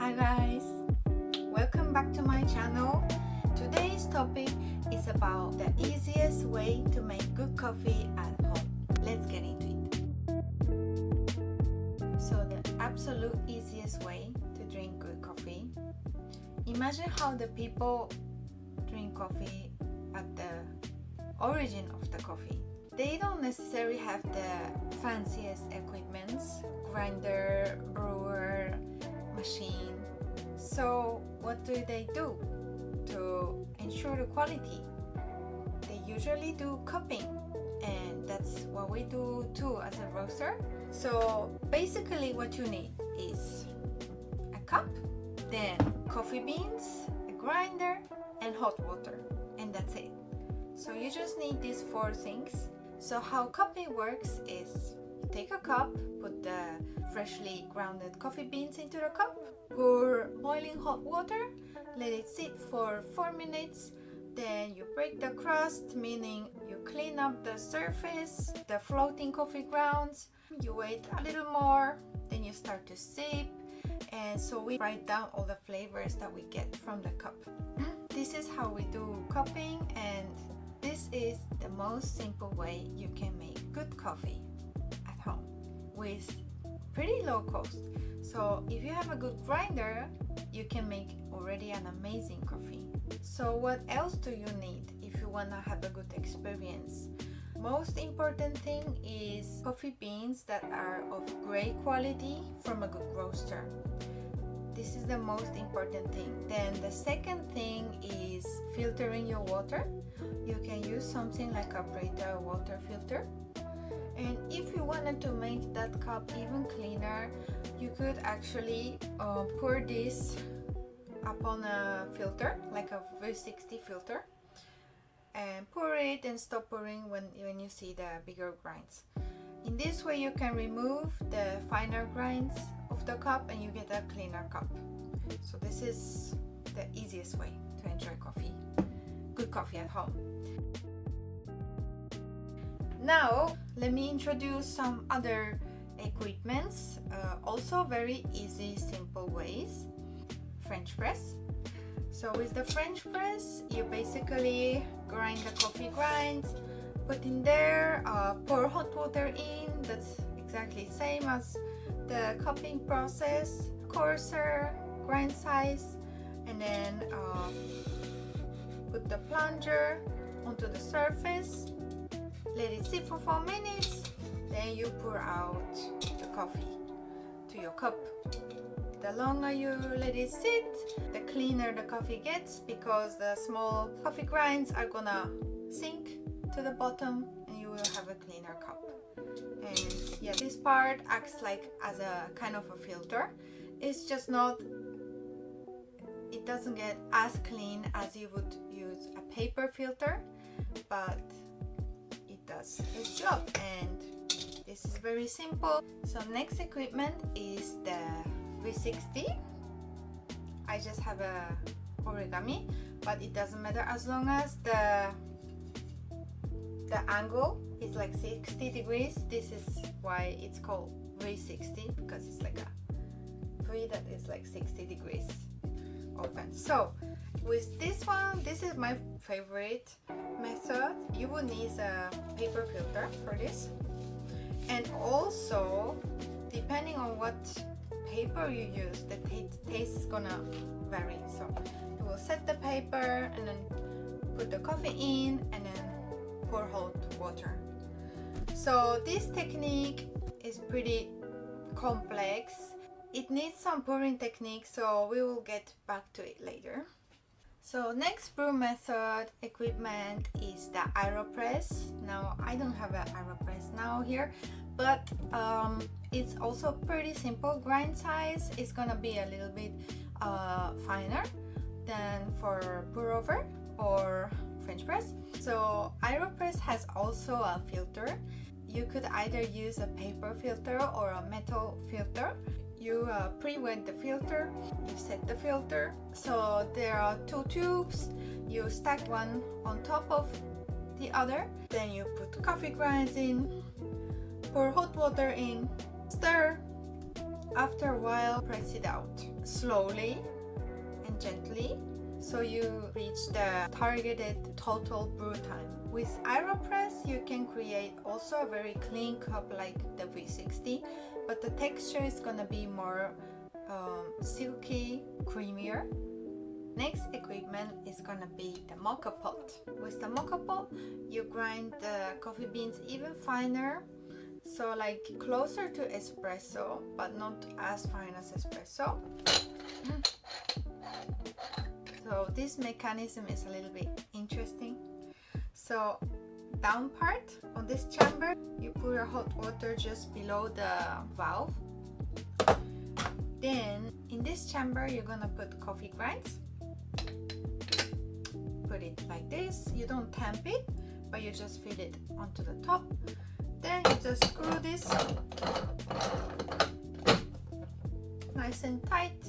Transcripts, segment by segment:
Hi guys, welcome back to my channel. Today's topic is about the easiest way to make good coffee at home. Let's get into it. So the absolute easiest way to drink good coffee. Imagine how the people drink coffee at the origin of the coffee. They don't necessarily have the fanciest equipments, grinder, brewer, machine. So what do they do to ensure the quality? They usually do cupping, and that's what we do too as a roaster. So basically what you need is a cup, then coffee beans, a grinder, and hot water, and that's it. So you just need these four things. So how cupping works is you take a cup, put the freshly grounded coffee beans into the cup, pour boiling hot water, let it sit for 4 minutes, then you break the crust, meaning you clean up the surface, the floating coffee grounds, you wait a little more, then you start to sip, and so we write down all the flavors that we get from the cup. This is how we do cupping, and this is the most simple way you can make good coffee at home with pretty low cost. So if you have a good grinder, you can make already an amazing coffee. So what else do you need if you want to have a good experience? Most important thing is coffee beans that are of great quality from a good roaster. This is the most important thing. Then the second thing is filtering your water. You can use something like a Brita water filter. And if you wanted to make that cup even cleaner, you could actually pour this upon a filter, like a V60 filter, and pour it and stop pouring when you see the bigger grinds. In this way you can remove the finer grinds of the cup and you get a cleaner cup. So this is the easiest way to enjoy coffee, good coffee at home. Now let me introduce some other equipments, also very easy, simple ways. French press. So with the French press, you basically grind the coffee grinds, put in there, pour hot water in. That's exactly same as the cupping process. Coarser, grind size, and then put the plunger onto the surface. Let it sit for 4 minutes. Then you pour out the coffee to your cup. The longer you let it sit, the cleaner the coffee gets, because the small coffee grinds are gonna sink to the bottom and you will have a cleaner cup. And yeah, this part acts like as a kind of a filter. It's just not, it doesn't get as clean as you would use a paper filter, but it does its job, and this is very simple. So next equipment is the V60. I just have a origami, but it doesn't matter as long as the angle is like 60 degrees. This is why it's called V60, because it's like a V that is like 60 degrees open. So with this one, this is my favorite method. You will need a paper filter for this, and also depending on what paper you use, the taste is gonna vary. So you will set the paper and then put the coffee in and then pour hot water. So this technique is pretty complex. It needs some pouring technique, so we will get back to it later. So next brew method equipment is the AeroPress. Now I don't have an AeroPress now here, but it's also pretty simple. Grind size is gonna be a little bit finer than for pour over or French press. So AeroPress has also a filter. You could either use a paper filter or a metal filter. You pre-wet the filter, you set the filter. So there are 2 tubes, you stack one on top of the other, then you put coffee grinds in, pour hot water in, stir, after a while press it out. slowly and gently so you reach the targeted total brew time. With AeroPress you can create also a very clean cup like the V60, but the texture is gonna be more silky, creamier. Next equipment is gonna be the Moka Pot. With the Moka Pot you grind the coffee beans even finer, so like closer to espresso but not as fine as espresso. So this mechanism is a little bit interesting. So down part on this chamber you put your hot water just below the valve. Then in this chamber you're gonna put coffee grinds. Put it like this. You don't tamp it, but you just feed it onto the top. Then you just screw this nice and tight.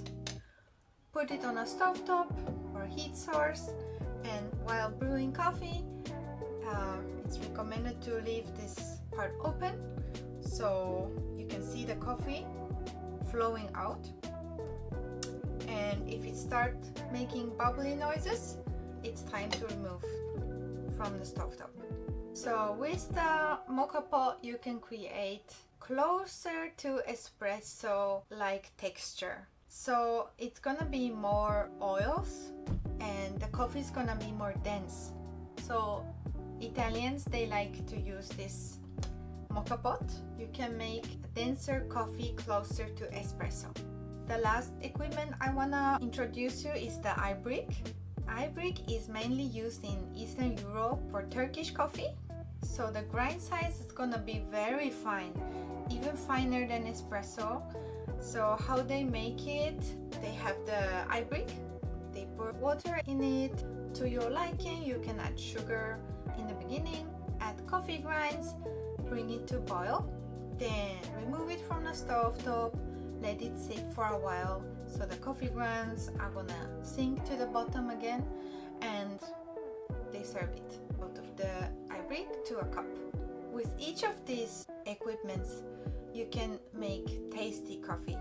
Put it on a stovetop or heat source, and while brewing coffee it's recommended to leave this part open so you can see the coffee flowing out. And if it starts making bubbly noises, it's time to remove from the stovetop. So with the Moka Pot you can create closer to espresso like texture. So it's gonna be more oils and the coffee is gonna be more dense. So Italians, they like to use this Moka Pot. You can make denser coffee closer to espresso. The last equipment I wanna introduce you is the Ibrik. Ibrik is mainly used in Eastern Europe for Turkish coffee. So the grind size is gonna be very fine, even finer than espresso. So how they make it, they have the Ibrik, they pour water in it to your liking. You can add sugar in the beginning, add coffee grinds, bring it to boil, then remove it from the stovetop, let it sit for a while so the coffee grinds are gonna sink to the bottom again, and they serve it out of the Ibrik to a cup. With each of these equipments you can make tasty coffee.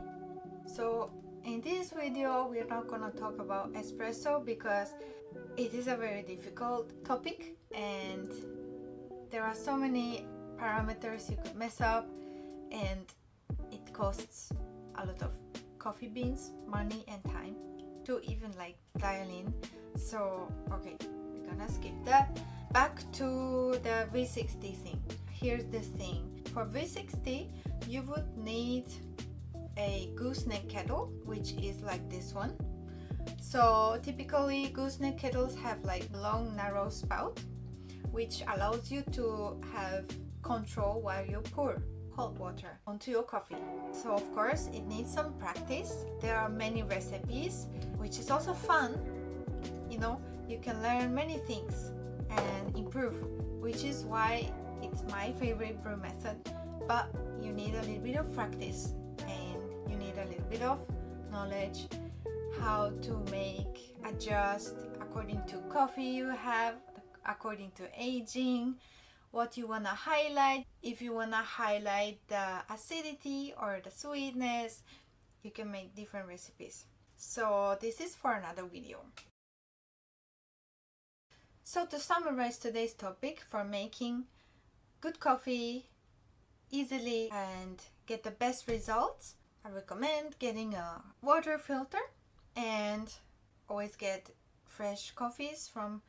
So in this video we're not gonna talk about espresso because it is a very difficult topic and there are so many parameters you could mess up, and it costs a lot of coffee beans, money and time to even like dial in. So okay, we're gonna skip that. Back to the V60 thing. Here's the thing. For V60 you would need a gooseneck kettle, which is like this one. So typically gooseneck kettles have like long narrow spout, which allows you to have control while you pour hot water onto your coffee. So of course it needs some practice. There are many recipes, which is also fun. You know, you can learn many things and improve, which is why it's my favorite brew method. But you need a little bit of practice and you need a little bit of knowledge how to make, adjust according to coffee you have, according to aging, what you want to highlight. If you want to highlight the acidity or the sweetness, you can make different recipes. So this is for another video. So to summarize today's topic, for making good coffee easily and get the best results, I recommend getting a water filter and always get fresh coffees from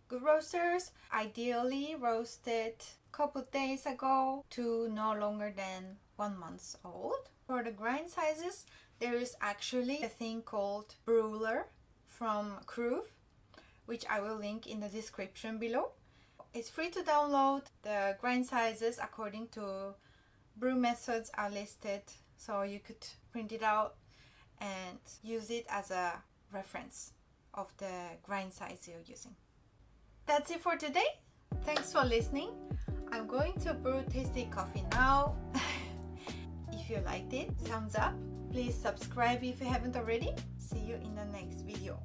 good roasters, ideally roasted a couple days ago to no longer than 1 month old. For the grind sizes, there is actually a thing called Brewer from Brew, which I will link in the description below. It's free to download. The grind sizes according to brew methods are listed, so you could print it out and use it as a reference of the grind size you're using. That's it for today. Thanks for listening. I'm going to brew tasty coffee now. If you liked it, thumbs up. Please subscribe if you haven't already. See you in the next video.